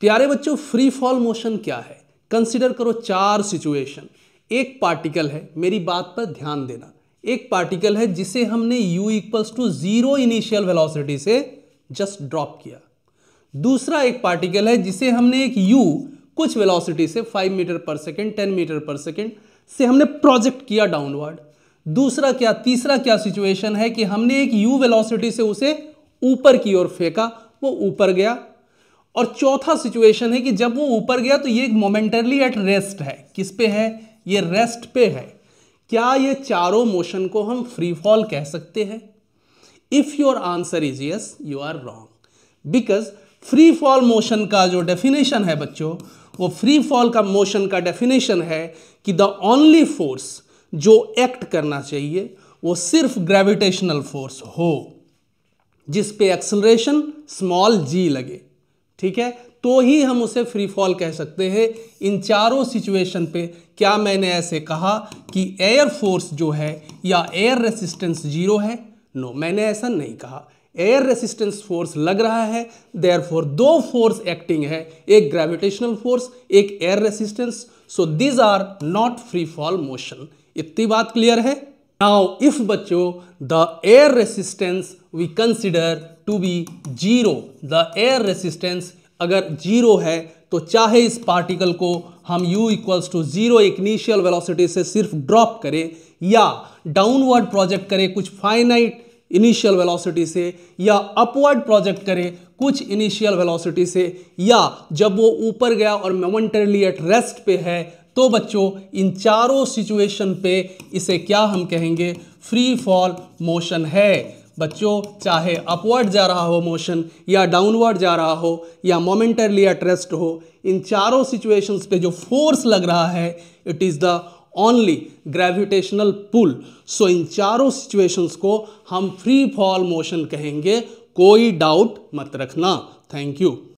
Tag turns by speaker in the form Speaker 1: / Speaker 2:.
Speaker 1: प्यारे बच्चों, free fall motion क्या है? कंसिडर करो 4 सिचुएशन। एक पार्टिकल है, मेरी बात पर ध्यान देना। एक पार्टिकल है जिसे हमने u equals to 0 initial velocity से जस्ट ड्रॉप किया। दूसरा एक पार्टिकल है जिसे हमने एक u कुछ वेलोसिटी से 5 मीटर पर सेकेंड 10 मीटर पर सेकेंड से हमने प्रोजेक्ट किया डाउनवर्ड। तीसरा क्या सिचुएशन है कि हमने एक u वेलोसिटी से उसे ऊपर की ओर फेंका, वो ऊपर गया। और चौथा सिचुएशन है कि जब वो ऊपर गया तो ये मोमेंटरली एट रेस्ट है। किस पे है? ये रेस्ट पे है। क्या ये चारों मोशन को हम फ्री फॉल कह सकते हैं? If your answer is yes, you are wrong. Because free fall motion का जो डेफिनेशन है बच्चों, वो फ्री फॉल का मोशन का डेफिनेशन है कि द ओनली फोर्स जो एक्ट करना चाहिए वो सिर्फ ग्रेविटेशनल फोर्स हो, जिस पे एक्सेलरेशन स्मॉल g लगे। ठीक है, तो ही हम उसे फ्री फॉल कह सकते हैं। इन चारों सिचुएशन पे क्या मैंने ऐसे कहा कि एयर फोर्स जो है या एयर रेसिस्टेंस 0 है? नो, मैंने ऐसा नहीं कहा। एयर रेसिस्टेंस फोर्स लग रहा है, देयरफॉर 2 फोर्स एक्टिंग है, एक ग्रेविटेशनल फोर्स, एक air resistance. So these are not free fall motion. इतनी बात क्लियर है? नाउ इफ बच्चों the air resistance we consider to be 0, the air resistance अगर 0 है तो चाहे इस पार्टिकल को हम u equals to 0 initial velocity से सिर्फ ड्रॉप करें या डाउनवर्ड प्रोजेक्ट करें कुछ फाइनाइट इनिशियल वेलोसिटी से, या अपवर्ड प्रोजेक्ट करें कुछ इनिशियल वेलोसिटी से, या जब वो ऊपर गया और मोमेंटरली एट रेस्ट पे है, तो बच्चों इन चारों सिचुएशन पे इसे क्या हम कहेंगे? फ्री फॉल मोशन है। बच्चों, चाहे अपवर्ड जा रहा हो मोशन या डाउनवर्ड जा रहा हो या मोमेंटरली एट रेस्ट हो, इन चारों सिचुएशंस पे जो फोर्स लग रहा है it is the only gravitational pull. So इन चारों सिचुएशंस को हम फ्री फॉल मोशन कहेंगे, कोई डाउट मत रखना। Thank you.